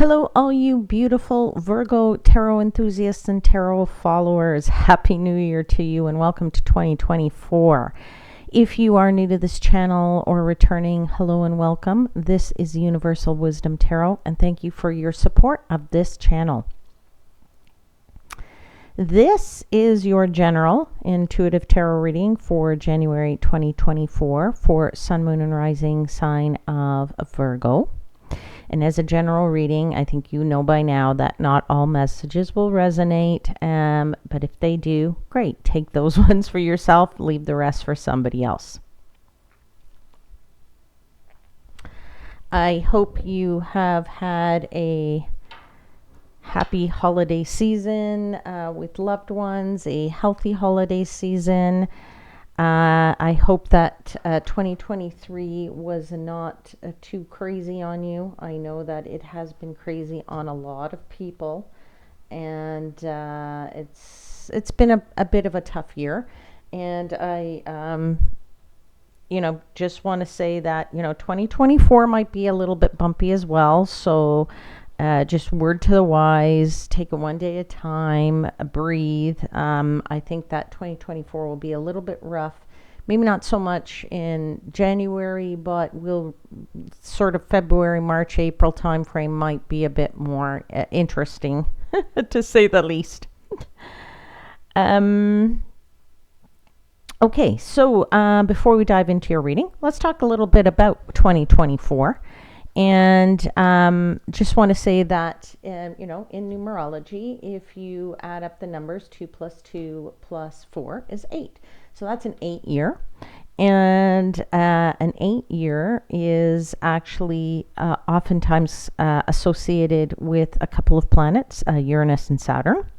Hello, all you beautiful Virgo tarot enthusiasts and tarot followers. Happy New Year to you and welcome to 2024. If you are new to this channel or returning, hello and welcome. This is Universal Wisdom Tarot, and thank you for your support of this channel. This is your general intuitive tarot reading for January 2024 for Sun, Moon, and Rising sign of Virgo. And as a general reading, I think you know by now that not all messages will resonate, but if they do, great. Take those ones for yourself, leave the rest for somebody else. I hope you have had a happy holiday season with loved ones, a healthy holiday season. I hope that 2023 was not too crazy on you. I know that it has been crazy on a lot of people, and it's been a bit of a tough year. And I just want to say that 2024 might be a little bit bumpy as well. So just word to the wise, take it one day at a time, breathe. I think that 2024 will be a little bit rough. Maybe not so much in January, but we'll sort of February, March, April timeframe might be a bit more interesting, to say the least. Okay, so before we dive into your reading, let's talk a little bit about 2024. And just want to say that, in numerology, if you add up the numbers, 2 plus 2 plus 4 is 8. So that's an 8 year. And an 8 year is actually oftentimes associated with a couple of planets, Uranus and Saturn.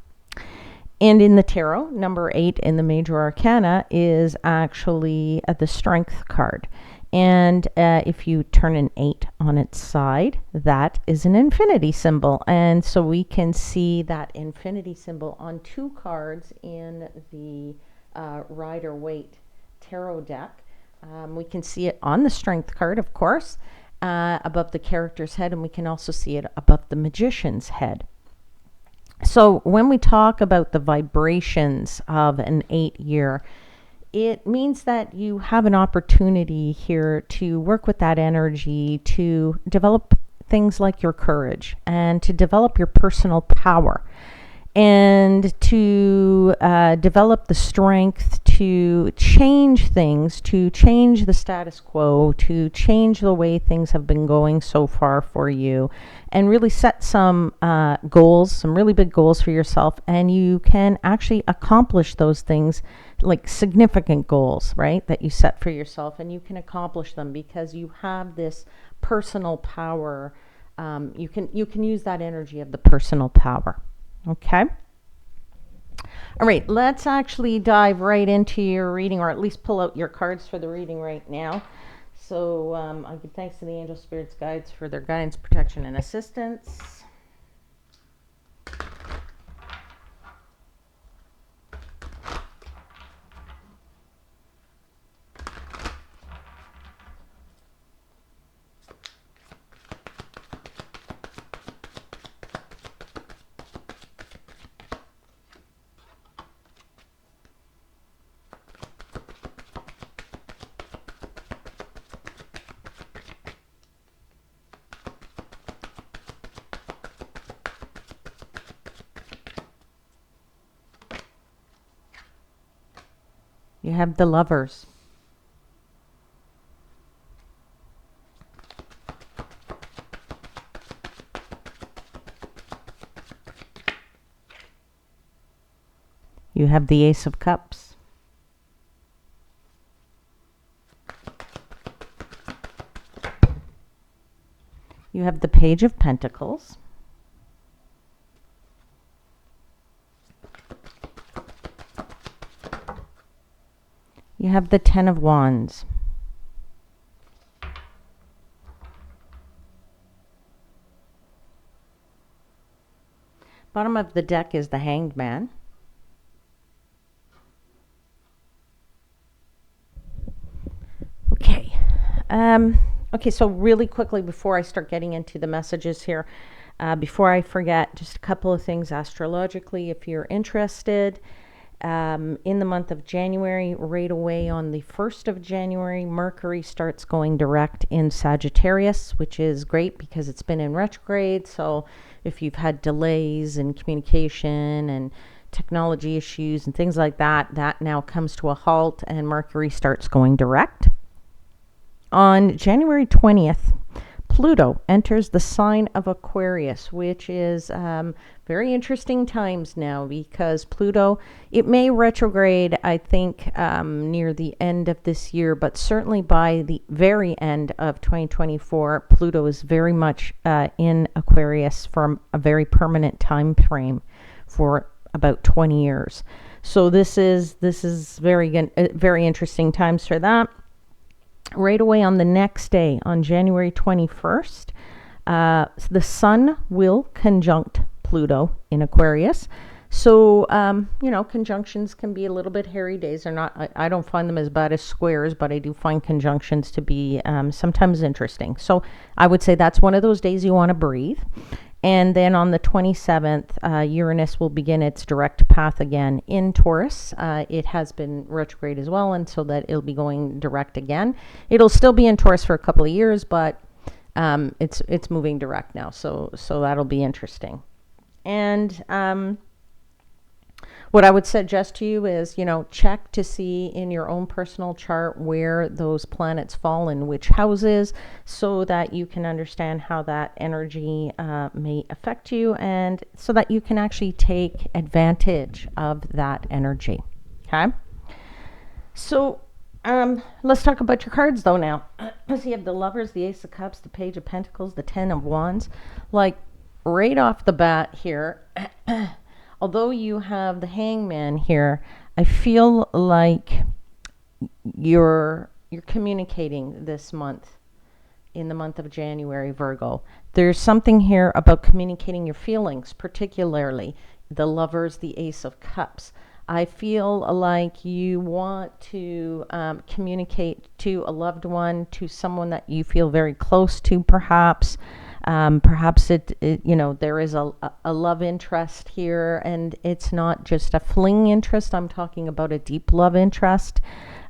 And in the tarot, number 8 in the major arcana is actually the strength card. And if you turn an 8 on its side, that is an infinity symbol. And so we can see that infinity symbol on 2 cards in the Rider-Waite tarot deck. We can see it on the strength card, of course, above the character's head, and we can also see it above the magician's head. So when we talk about the vibrations of an 8 year, it means that you have an opportunity here to work with that energy to develop things like your courage and to develop your personal power and to develop the strength to change things, to change the status quo, to change the way things have been going so far for you, and really set some goals, some really big goals for yourself. And you can actually accomplish those things, like significant goals, right, that you set for yourself, and you can accomplish them because you have this personal power. You can use that energy of the personal power. Okay. All right, let's actually dive right into your reading, or at least pull out your cards for the reading right now. So I give thanks to the angel spirits guides for their guidance, protection, and assistance. You have the Lovers. You have the Ace of Cups. You have the Page of Pentacles. You have the Ten of Wands. Bottom of the deck is the Hanged Man. Okay. Okay, so really quickly before I start getting into the messages here, Before I forget, just a couple of things astrologically, if you're interested. In the month of January, right away on the 1st of January, Mercury starts going direct in Sagittarius, which is great because it's been in retrograde. So if you've had delays in communication and technology issues and things like that, that now comes to a halt and Mercury starts going direct. On January 20th, Pluto enters the sign of Aquarius, which is very interesting times now because Pluto, it may retrograde, I think, near the end of this year, but certainly by the very end of 2024, Pluto is very much in Aquarius for a very permanent time frame for about 20 years. So this is very interesting times for that. Right away on the next day, on January 21st, the Sun will conjunct Pluto in Aquarius. So, conjunctions can be a little bit hairy days. They're not, I don't find them as bad as squares, but I do find conjunctions to be sometimes interesting. So I would say that's one of those days you want to breathe. And then on the 27th, Uranus will begin its direct path again in Taurus. It has been retrograde as well, and so that it'll be going direct again. It'll still be in Taurus for a couple of years, but it's moving direct now. So that'll be interesting. And what I would suggest to you is, check to see in your own personal chart where those planets fall in which houses so that you can understand how that energy may affect you and so that you can actually take advantage of that energy. Okay? So let's talk about your cards though now. So you have the Lovers, the Ace of Cups, the Page of Pentacles, the Ten of Wands. Like right off the bat here, although you have the Hangman here, I feel like you're communicating this month, in the month of January, Virgo. There's something here about communicating your feelings, particularly the Lovers, the Ace of Cups. I feel like you want to communicate to a loved one, to someone that you feel very close to, perhaps. Perhaps there is a love interest here, and it's not just a fling interest. I'm talking about a deep love interest.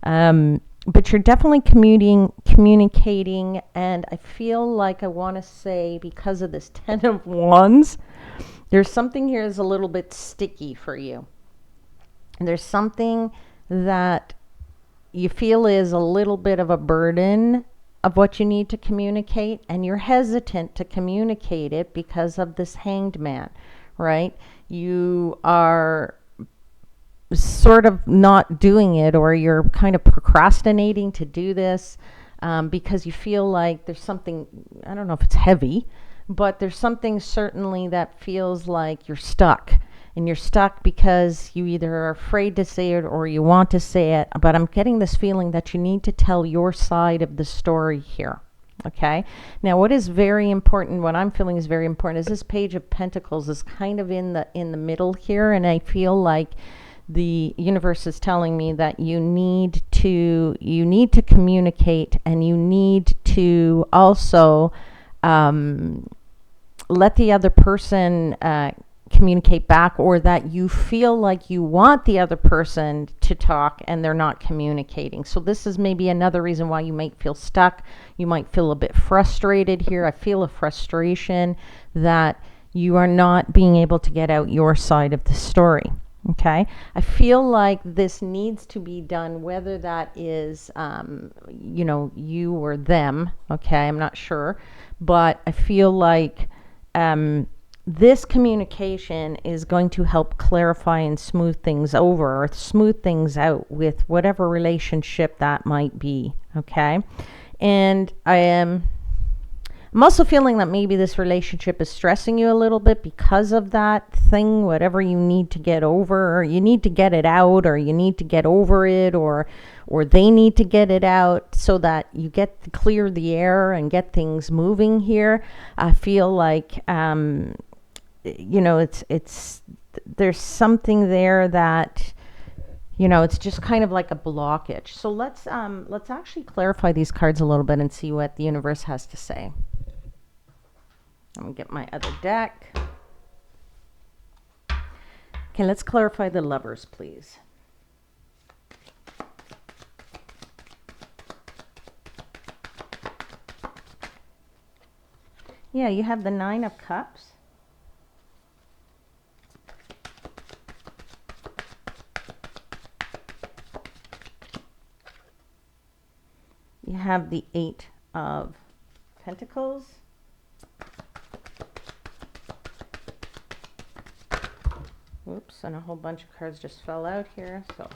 But you're definitely communicating, and I feel like I want to say, because of this Ten of Wands, there's something here that's a little bit sticky for you. There's something that you feel is a little bit of a burden of what you need to communicate, and you're hesitant to communicate it because of this Hanged Man, right? You are sort of not doing it, or you're kind of procrastinating to do this because you feel like there's something, I don't know if it's heavy, but there's something certainly that feels like you're stuck. And you're stuck because you either are afraid to say it or you want to say it. But I'm getting this feeling that you need to tell your side of the story here. Okay. Now, what is very important, what I'm feeling is very important, is this Page of Pentacles is kind of in the middle here. And I feel like the universe is telling me that you need to communicate, and you need to also let the other person communicate back, or that you feel like you want the other person to talk and they're not communicating. So this is maybe another reason why you might feel stuck. You might feel a bit frustrated here. I feel a frustration that you are not being able to get out your side of the story. Okay. I feel like this needs to be done, whether that is, you or them. Okay. I'm not sure, but I feel like, this communication is going to help clarify and smooth things over, or smooth things out with whatever relationship that might be. Okay. And I'm also feeling that maybe this relationship is stressing you a little bit because of that thing, whatever you need to get over, or you need to get it out, or you need to get over it, or they need to get it out so that you get to clear the air and get things moving here. I feel like, it's there's something there that, it's just kind of like a blockage. So let's actually clarify these cards a little bit and see what the universe has to say. I'm going to get my other deck. Okay, let's clarify the Lovers, please. Yeah, you have the Nine of Cups. You have the Eight of Pentacles. Oops, and a whole bunch of cards just fell out here, so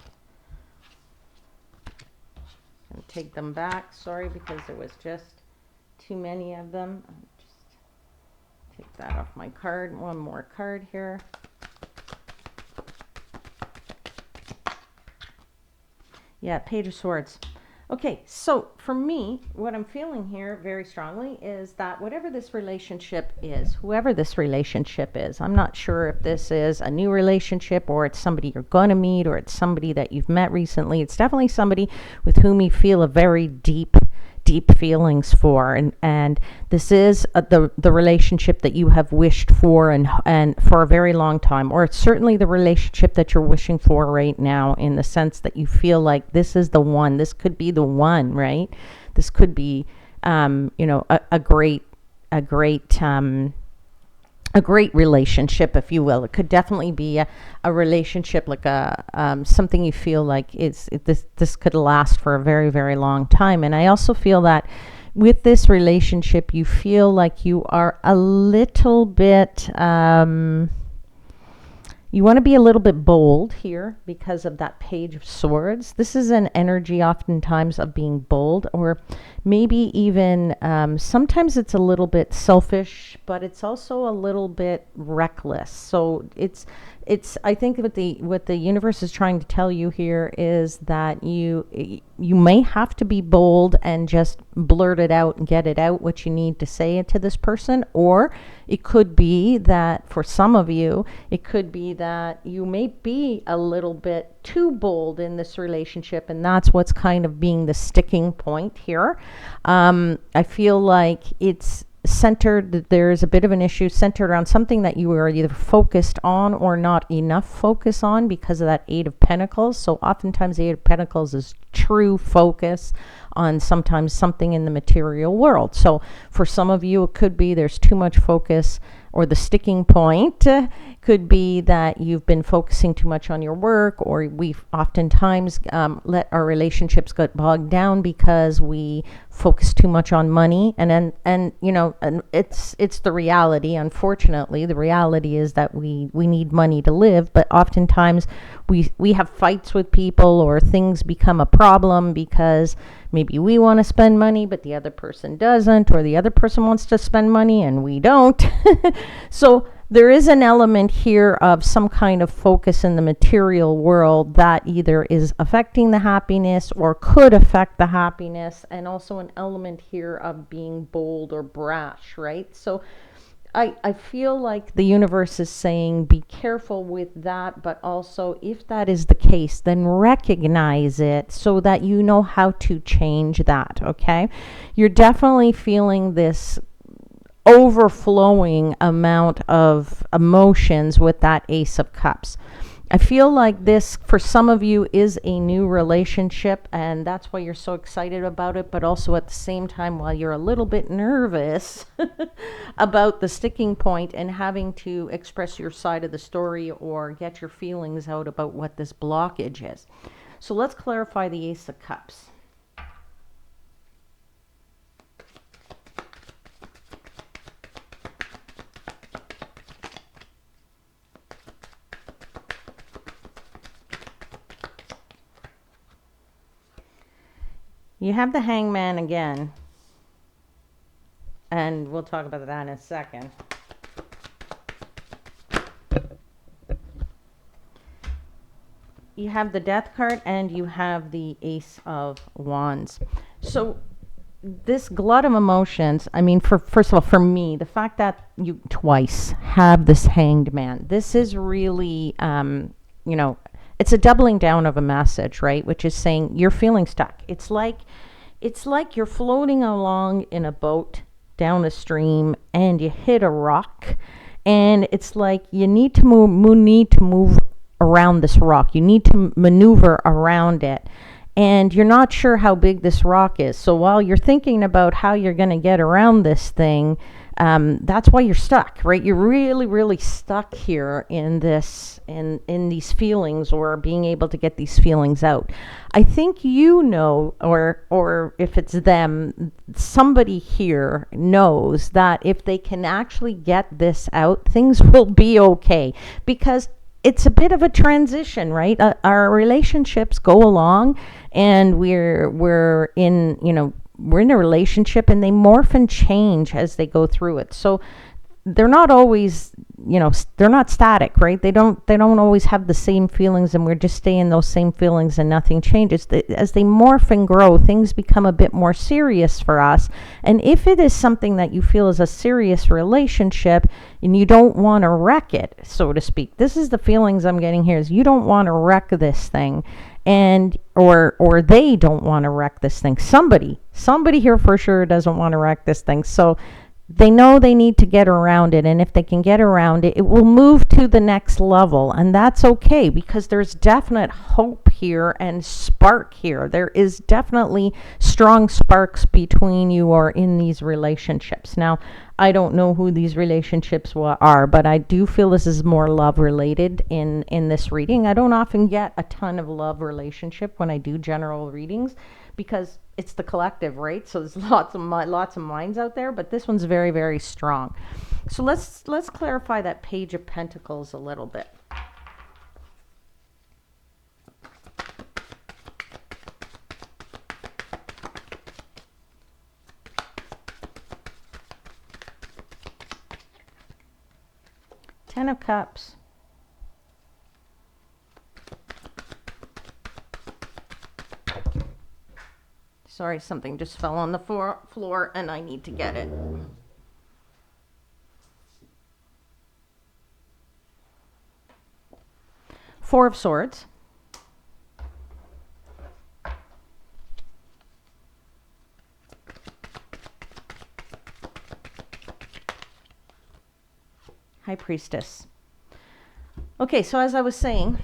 I'm going to take them back. Sorry, because there was just too many of them. I'll just take that off my card. One more card here. Yeah, Page of Swords. Okay, so for me, what I'm feeling here very strongly is that whatever this relationship is, whoever this relationship is, I'm not sure if this is a new relationship or it's somebody you're going to meet or it's somebody that you've met recently. It's definitely somebody with whom you feel a very deep feelings for, and this is the relationship that you have wished for and for a very long time, or it's certainly the relationship that you're wishing for right now, in the sense that you feel like this is the one. This could be the one, right? This could be a great relationship, if you will. It could definitely be a relationship, like something you feel like this could last for a very, very long time. And I also feel that with this relationship, you feel like you are a little bit, you want to be a little bit bold here because of that Page of Swords. This is an energy oftentimes of being bold, or maybe even sometimes it's a little bit selfish, but it's also a little bit reckless. So it's I think what the universe is trying to tell you here is that you may have to be bold and just blurt it out and get it out, what you need to say to this person. Or it could be that for some of you, it could be that you may be a little bit too bold in this relationship, and that's what's kind of being the sticking point here. I feel like it's centered, there's a bit of an issue centered around something that you are either focused on or not enough focus on because of that Eight of Pentacles. So oftentimes the Eight of Pentacles is true focus on sometimes something in the material world. So for some of you, it could be there's too much focus, or the sticking point could be that you've been focusing too much on your work, or we've oftentimes let our relationships get bogged down because we focus too much on money. And it's the reality. Unfortunately, the reality is that we need money to live, but oftentimes we have fights with people, or things become a problem because maybe we want to spend money, but the other person doesn't, or the other person wants to spend money and we don't. So there is an element here of some kind of focus in the material world that either is affecting the happiness or could affect the happiness, and also an element here of being bold or brash, right? So I feel like the universe is saying be careful with that, but also if that is the case, then recognize it so that you know how to change that, okay? You're definitely feeling this overflowing amount of emotions with that Ace of Cups. I feel like this, for some of you, is a new relationship, and that's why you're so excited about it, but also at the same time, while you're a little bit nervous about the sticking point and having to express your side of the story or get your feelings out about what this blockage is. So let's clarify the Ace of Cups. You have the Hangman again, and we'll talk about that in a second. You have the Death card, and you have the Ace of Wands. So this glut of emotions, I mean, first of all, for me, the fact that you twice have this Hanged Man, this is really, it's a doubling down of a message, right? Which is saying you're feeling stuck. It's like you're floating along in a boat down a stream and you hit a rock, and it's like you need to move around this rock. You need to maneuver around it. And you're not sure how big this rock is. So while you're thinking about how you're going to get around this thing, that's why you're stuck, right? You're really, really stuck here in this, in these feelings, or being able to get these feelings out. I think or if it's them, somebody here knows that if they can actually get this out, things will be okay, because it's a bit of a transition, right? Our relationships go along, and we're in, we're in a relationship, and they morph and change as they go through it. So they're not always, they're not static, right? They don't always have the same feelings, and we're just staying those same feelings and nothing changes. As they morph and grow, things become a bit more serious for us. And if it is something that you feel is a serious relationship and you don't want to wreck it, so to speak, this is the feelings I'm getting here, is you don't want to wreck this thing. And or they don't want to wreck this thing. Somebody here for sure doesn't want to wreck this thing. So they know they need to get around it, and if they can get around it, it will move to the next level, and that's okay, because there's definite hope here and spark here. There is definitely strong sparks between you or in these relationships. Now, I don't know who these relationships are, but I do feel this is more love related in this reading. I don't often get a ton of love relationship when I do general readings, because it's the collective, right? So there's lots of minds out there, but this one's very, very strong. So let's clarify that Page of Pentacles a little bit. Ten of Cups. Sorry, something just fell on the floor and I need to get it. Four of Swords. High Priestess. Okay, so as I was saying,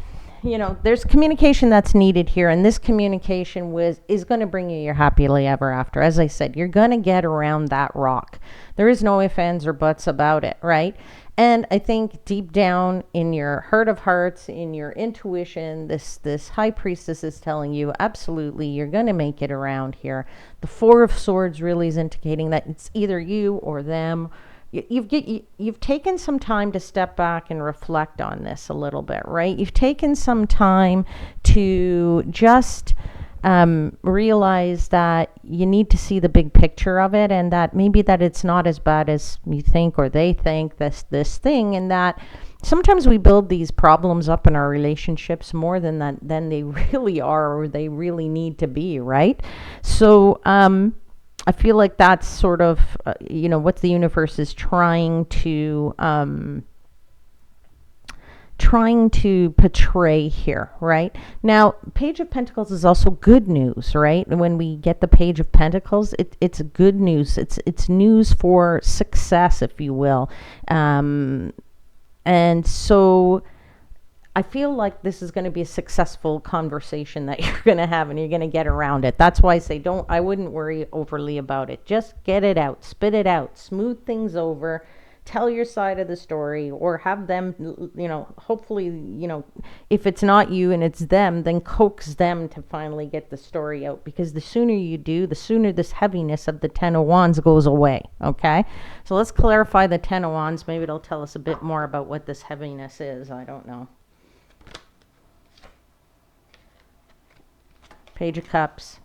there's communication that's needed here, and this communication is going to bring you your happily ever after. As I said, you're going to get around that rock. There is no ifs, ands, or buts about it, right? And I think deep down in your heart of hearts, in your intuition, this High Priestess is telling you, absolutely, you're going to make it around here. The Four of Swords really is indicating that it's either you or them. You've taken some time to step back and reflect on this a little bit, right? You've taken some time to just realize that you need to see the big picture of it, and that maybe that it's not as bad as you think or they think, this thing, and that sometimes we build these problems up in our relationships more than they really are, or they really need to be, right? So I feel like that's sort of, what the universe is trying to portray here, right? Now, Page of Pentacles is also good news, right? When we get the Page of Pentacles, it's good news. It's news for success, if you will. And so I feel like this is going to be a successful conversation that you're going to have, and you're going to get around it. That's why I say I wouldn't worry overly about it. Just get it out, spit it out, smooth things over, tell your side of the story, or have them, hopefully, if it's not you and it's them, then coax them to finally get the story out, because the sooner you do, the sooner this heaviness of the Ten of Wands goes away, okay? So let's clarify the Ten of Wands. Maybe it'll tell us a bit more about what this heaviness is. I don't know. Page of Cups.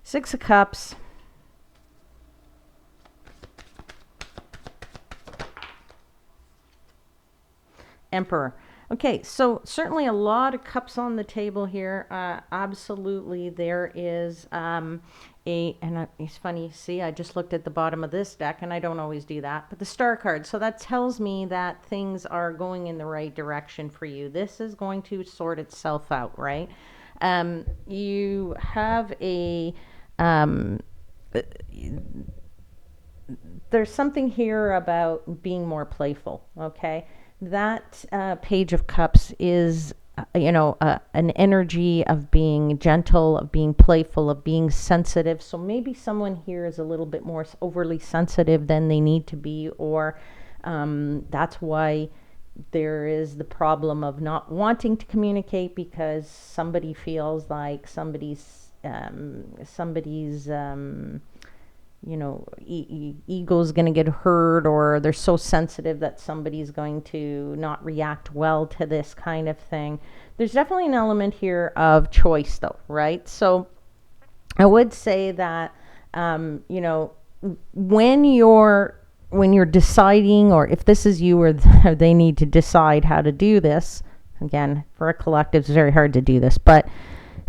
Six of Cups. Emperor. Okay, so certainly a lot of cups on the table here. Absolutely, there is it's funny, see, I just looked at the bottom of this deck, and I don't always do that, but the star card. So that tells me that things are going in the right direction for you. This is going to sort itself out, right? You have um, there's something here about being more playful, okay? That Page of Cups is, an energy of being gentle, of being playful, of being sensitive. So maybe someone here is a little bit more overly sensitive than they need to be, or that's why there is the problem of not wanting to communicate because somebody feels like somebody's ego's going to get hurt, or they're so sensitive that somebody's going to not react well to this kind of thing. There's definitely an element here of choice, though, right? So I would say that, when you're deciding, or if this is you or they need to decide how to do this, again, for a collective, it's very hard to do this, but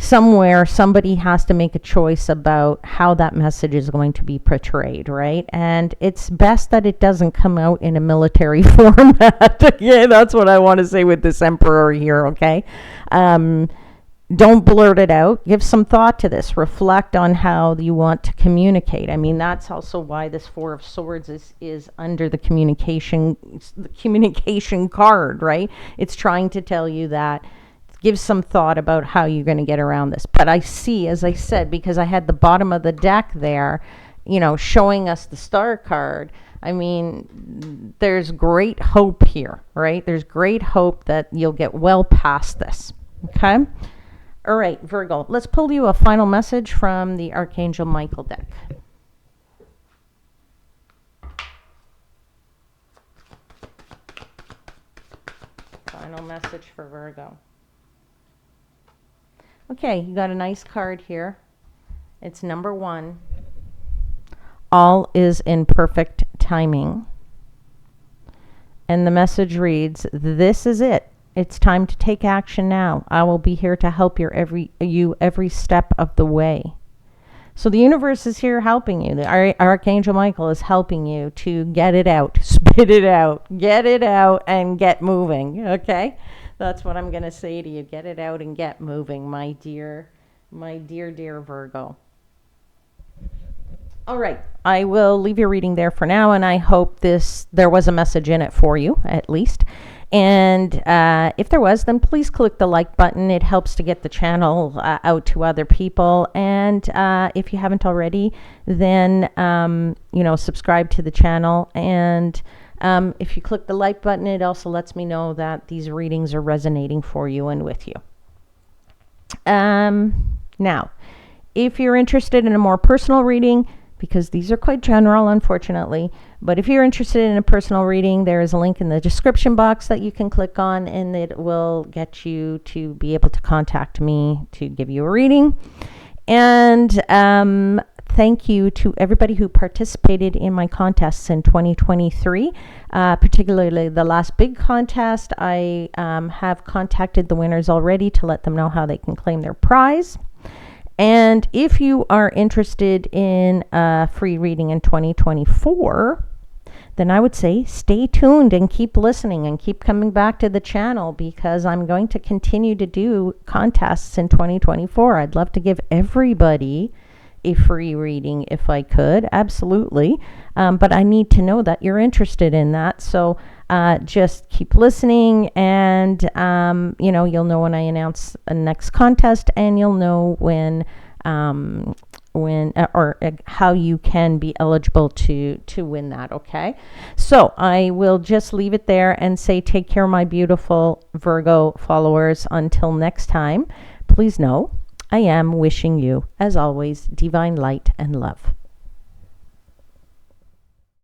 somewhere somebody has to make a choice about how that message is going to be portrayed, right? And it's best that it doesn't come out in a military format. Yeah, that's what I want to say with this emperor here, okay? Don't blurt it out. Give some thought to this. Reflect on how you want to communicate. I mean, that's also why this Four of Swords is under the communication card, right? It's trying to tell you that give some thought about how you're going to get around this. But I see, as I said, because I had the bottom of the deck there, showing us the star card. I mean, there's great hope here, right? There's great hope that you'll get well past this. Okay? All right, Virgo, let's pull you a final message from the Archangel Michael deck. Final message for Virgo. Okay, you got a nice card here. It's number 1. All is in perfect timing. And the message reads, this is it. It's time to take action now. I will be here to help you every step of the way. So the universe is here helping you. The Archangel Michael is helping you to get it out, spit it out, get it out, and get moving. Okay? That's what I'm going to say to you. Get it out and get moving, my dear Virgo. All right. I will leave your reading there for now, and I hope there was a message in it for you, at least. And if there was, then please click the like button. It helps to get the channel out to other people. And if you haven't already, then, subscribe to the channel. And if you click the like button, it also lets me know that these readings are resonating for you and with you. Now, if you're interested in a more personal reading, because these are quite general, unfortunately, but if you're interested in a personal reading, there is a link in the description box that you can click on, and it will get you to be able to contact me to give you a reading. And thank you to everybody who participated in my contests in 2023, particularly the last big contest. I have contacted the winners already to let them know how they can claim their prize. And if you are interested in a free reading in 2024, then I would say stay tuned and keep listening and keep coming back to the channel, because I'm going to continue to do contests in 2024. I'd love to give everybody a free reading if I could, absolutely. But I need to know that you're interested in that. So just keep listening, and you'll know when I announce a next contest, and you'll know when how you can be eligible to win that. Okay, so I will just leave it there and say take care, my beautiful Virgo followers. Until next time, please know I am wishing you, as always, divine light and love.